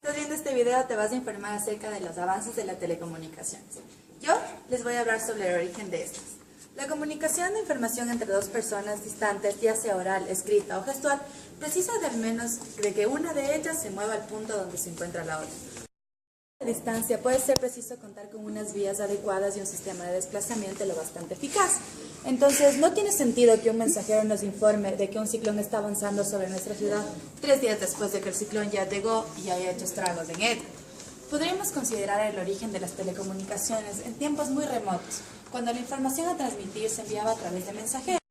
Estás viendo este video, te vas a informar acerca de los avances de las telecomunicaciones. Yo les voy a hablar sobre el origen de estas. La comunicación de información entre dos personas distantes, ya sea oral, escrita o gestual, precisa de al menos de que una de ellas se mueva al punto donde se encuentra la otra. A distancia puede ser preciso contar con unas vías adecuadas y un sistema de desplazamiento lo bastante eficaz. Entonces, no tiene sentido que un mensajero nos informe de que un ciclón está avanzando sobre nuestra ciudad 3 días después de que el ciclón ya llegó y haya hecho estragos en ella. Podríamos considerar el origen de las telecomunicaciones en tiempos muy remotos, cuando la información a transmitir se enviaba a través de mensajeros.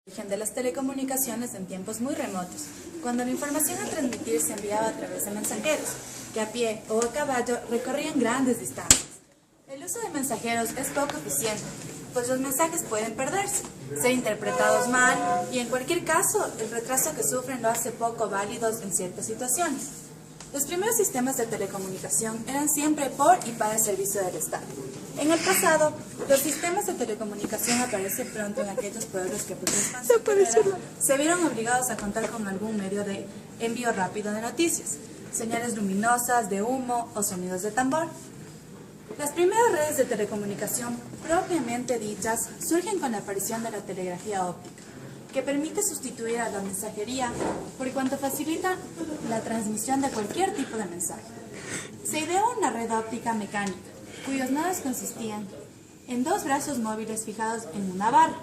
El origen de las telecomunicaciones en tiempos muy remotos, cuando la información a transmitir se enviaba a través de mensajeros, que a pie o a caballo recorrían grandes distancias. El uso de mensajeros es poco eficiente, pues los mensajes pueden perderse, ser interpretados mal y en cualquier caso el retraso que sufren lo hace poco válidos en ciertas situaciones. Los primeros sistemas de telecomunicación eran siempre por y para el servicio del Estado. En el pasado, los sistemas de telecomunicación aparecen pronto en aquellos pueblos que por su expansión se vieron obligados a contar con algún medio de envío rápido de noticias, señales luminosas, de humo o sonidos de tambor. Las primeras redes de telecomunicación propiamente dichas surgen con la aparición de la telegrafía óptica, que permite sustituir a la mensajería por cuanto facilita la transmisión de cualquier tipo de mensaje. Se ideó una red óptica mecánica, cuyos nodos consistían en dos brazos móviles fijados en una barra.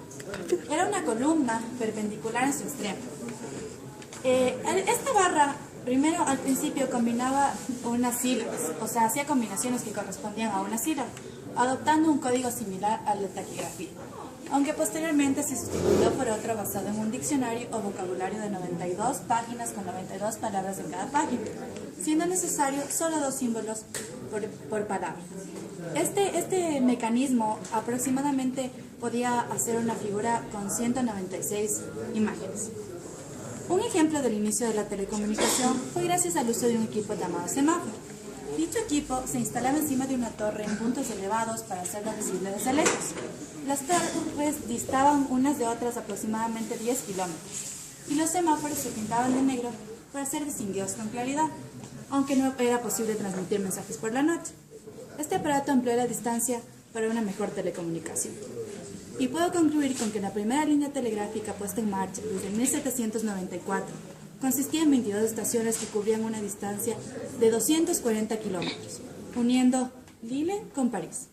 Era una columna perpendicular en su extremo. Esta barra primero, al principio, combinaba unas sílabas, o sea, hacía combinaciones que correspondían a una sílaba, adoptando un código similar a la taquigrafía, aunque posteriormente se sustituyó por otro basado en un diccionario o vocabulario de 92 páginas con 92 palabras en cada página, siendo necesario solo 2 símbolos por palabra. Este mecanismo aproximadamente podía hacer una figura con 196 imágenes. Un ejemplo del inicio de la telecomunicación fue gracias al uso de un equipo llamado semáforo. Dicho equipo se instalaba encima de una torre en puntos elevados para hacerlo visible desde lejos. Las torres distaban unas de otras aproximadamente 10 kilómetros y los semáforos se pintaban de negro para ser distinguidos con claridad, aunque no era posible transmitir mensajes por la noche. Este aparato amplió la distancia para una mejor telecomunicación. Y puedo concluir con que la primera línea telegráfica puesta en marcha desde 1794 consistía en 22 estaciones que cubrían una distancia de 240 kilómetros, uniendo Lille con París.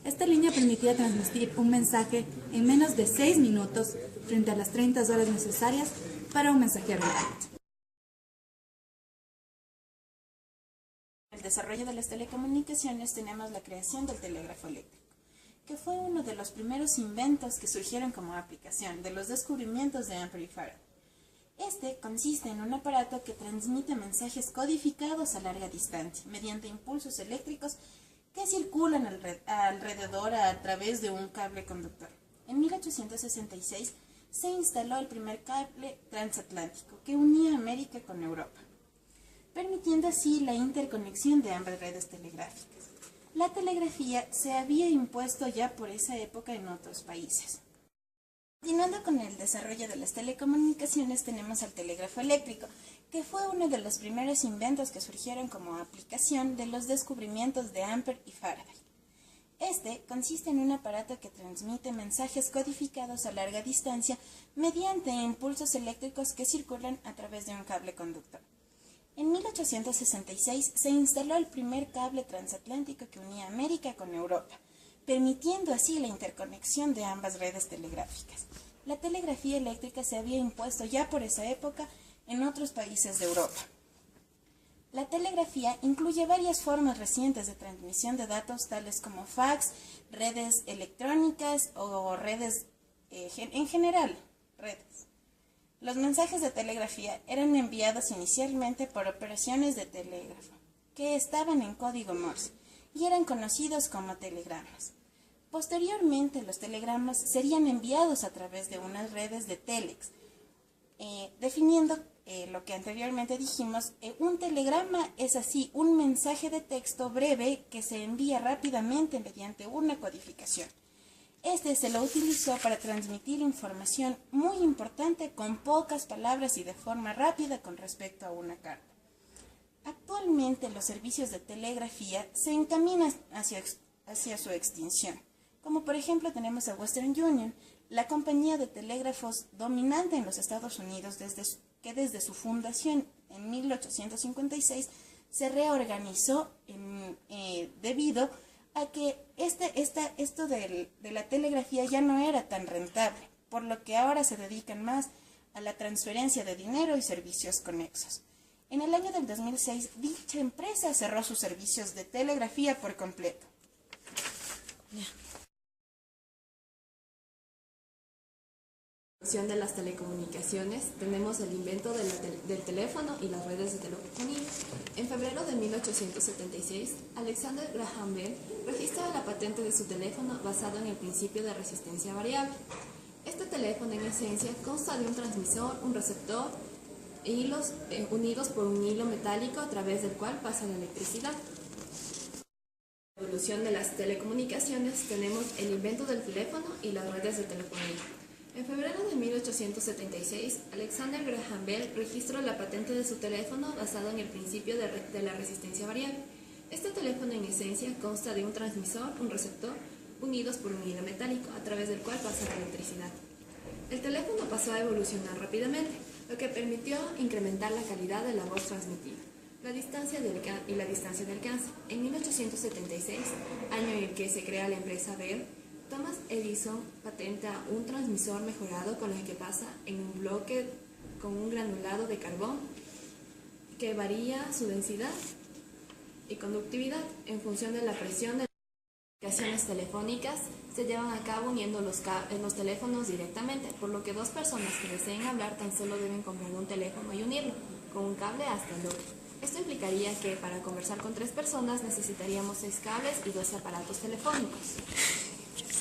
Esta línea permitía transmitir un mensaje en menos de 6 minutos frente a las 30 horas necesarias para un mensajero rápido. En el desarrollo de las telecomunicaciones tenemos la creación del telégrafo eléctrico, que fue uno de los primeros inventos que surgieron como aplicación de los descubrimientos de Ampère y Faraday. Este consiste en un aparato que transmite mensajes codificados a larga distancia mediante impulsos eléctricos que circulan alrededor a través de un cable conductor. En 1866 se instaló el primer cable transatlántico que unía América con Europa, permitiendo así la interconexión de ambas redes telegráficas. La telegrafía se había impuesto ya por esa época en otros países. Continuando con el desarrollo de las telecomunicaciones, tenemos al telégrafo eléctrico, que fue uno de los primeros inventos que surgieron como aplicación de los descubrimientos de Ampère y Faraday. Este consiste en un aparato que transmite mensajes codificados a larga distancia mediante impulsos eléctricos que circulan a través de un cable conductor. En 1866 se instaló el primer cable transatlántico que unía América con Europa, permitiendo así la interconexión de ambas redes telegráficas. La telegrafía eléctrica se había impuesto ya por esa época en otros países de Europa. La telegrafía incluye varias formas recientes de transmisión de datos, tales como fax, redes electrónicas o redes en general, redes. Los mensajes de telegrafía eran enviados inicialmente por operaciones de telégrafo, que estaban en código Morse y eran conocidos como telegramas. Posteriormente, los telegramas serían enviados a través de unas redes de telex, definiendo lo que anteriormente dijimos. Un telegrama es así un mensaje de texto breve que se envía rápidamente mediante una codificación. Este se lo utilizó para transmitir información muy importante con pocas palabras y de forma rápida con respecto a una carta. Actualmente actualmente los servicios de telegrafía se encaminan hacia su extinción. Como por ejemplo tenemos a Western Union, la compañía de telégrafos dominante en los Estados Unidos que desde su fundación en 1856 se reorganizó debido a que esto de la telegrafía ya no era tan rentable, por lo que ahora se dedican más a la transferencia de dinero y servicios conexos. En el año del 2006, dicha empresa cerró sus servicios de telegrafía por completo. De las telecomunicaciones, tenemos el invento del teléfono y las redes de telefonía. En febrero de 1876, Alexander Graham Bell registra la patente de su teléfono basado en el principio de resistencia variable. Este teléfono, en esencia, consta de un transmisor, un receptor e hilos unidos por un hilo metálico a través del cual pasa la electricidad. En la evolución de las telecomunicaciones, tenemos el invento del teléfono y las redes de telefonía. En febrero de 1876, Alexander Graham Bell registró la patente de su teléfono basado en el principio de la resistencia variable. Este teléfono, en esencia, consta de un transmisor, un receptor, unidos por un hilo metálico, a través del cual pasa la electricidad. El teléfono pasó a evolucionar rápidamente, lo que permitió incrementar la calidad de la voz transmitida, la distancia y la distancia de alcance. En 1876, año en el que se crea la empresa Bell, Thomas Edison patenta un transmisor mejorado con el que pasa en un bloque con un granulado de carbón que varía su densidad y conductividad en función de la presión de las comunicaciones telefónicas. Se llevan a cabo uniendo los teléfonos directamente, por lo que dos personas que deseen hablar tan solo deben comprar un teléfono y unirlo con un cable hasta el otro. Esto implicaría que para conversar con 3 personas necesitaríamos 6 cables y 12 aparatos telefónicos.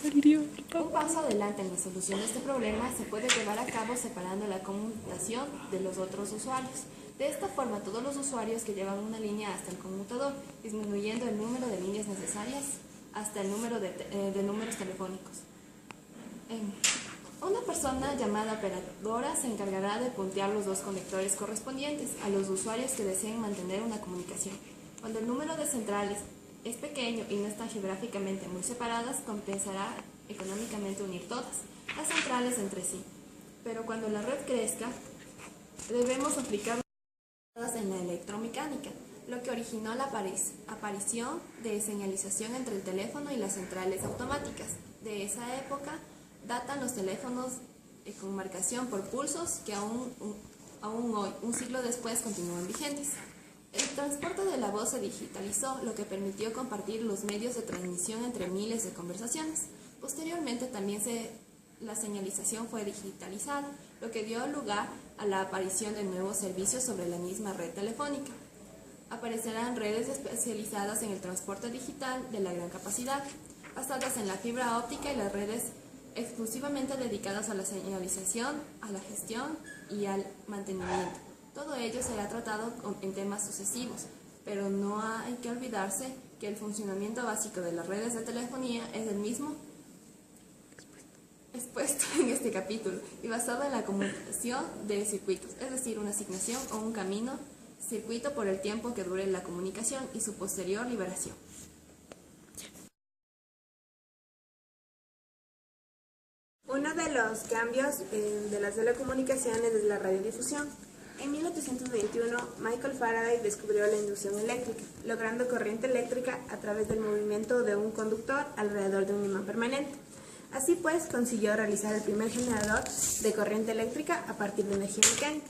Un paso adelante en la solución de este problema se puede llevar a cabo separando la conmutación de los otros usuarios. De esta forma, todos los usuarios que llevan una línea hasta el conmutador, disminuyendo el número de líneas necesarias hasta el número de números telefónicos. Una persona llamada operadora se encargará de puntear los 2 conectores correspondientes a los usuarios que deseen mantener una comunicación. Cuando el número de centrales es pequeño y no están geográficamente muy separadas, compensará económicamente unir todas las centrales entre sí. Pero cuando la red crezca, debemos aplicar en la electromecánica, lo que originó la aparición de señalización entre el teléfono y las centrales automáticas. De esa época datan los teléfonos con marcación por pulsos que aún hoy, un siglo después, continúan vigentes. El transporte de la voz se digitalizó, lo que permitió compartir los medios de transmisión entre miles de conversaciones. Posteriormente también la señalización fue digitalizada, lo que dio lugar a la aparición de nuevos servicios sobre la misma red telefónica. Aparecerán redes especializadas en el transporte digital de la gran capacidad, basadas en la fibra óptica y las redes exclusivamente dedicadas a la señalización, a la gestión y al mantenimiento. Todo ello será tratado en temas sucesivos, pero no hay que olvidarse que el funcionamiento básico de las redes de telefonía es el mismo expuesto en este capítulo y basado en la conmutación de circuitos, es decir, una asignación o un camino circuito por el tiempo que dure la comunicación y su posterior liberación. Uno de los cambios de las telecomunicaciones es la radiodifusión. En 1821, Michael Faraday descubrió la inducción eléctrica, logrando corriente eléctrica a través del movimiento de un conductor alrededor de un imán permanente. Así pues, consiguió realizar el primer generador de corriente eléctrica a partir de energía mecánica.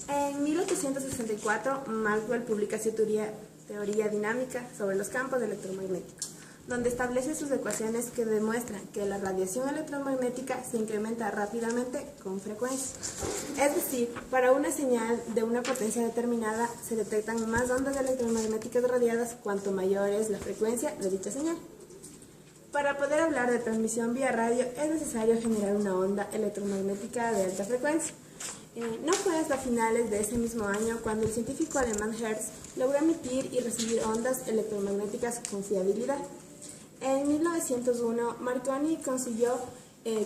En 1864, Maxwell publica su teoría dinámica sobre los campos electromagnéticos, donde establece sus ecuaciones que demuestran que la radiación electromagnética se incrementa rápidamente con frecuencia. Es decir, para una señal de una potencia determinada se detectan más ondas electromagnéticas radiadas cuanto mayor es la frecuencia de dicha señal. Para poder hablar de transmisión vía radio es necesario generar una onda electromagnética de alta frecuencia. No fue hasta finales de ese mismo año cuando el científico alemán Hertz logró emitir y recibir ondas electromagnéticas con fiabilidad. En 1901, Marconi consiguió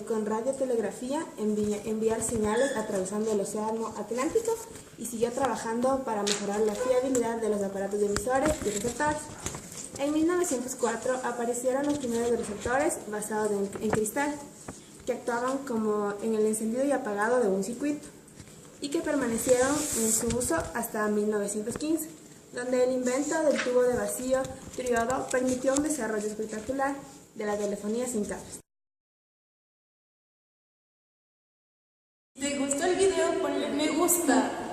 con radiotelegrafía enviar señales atravesando el océano Atlántico y siguió trabajando para mejorar la fiabilidad de los aparatos emisores y receptores. En 1904 aparecieron los primeros receptores basados en cristal, que actuaban como en el encendido y apagado de un circuito, y que permanecieron en su uso hasta 1915, donde el invento del tubo de vacío triodo permitió un desarrollo espectacular de la telefonía sin cables. Si te gustó el video, ponle me gusta.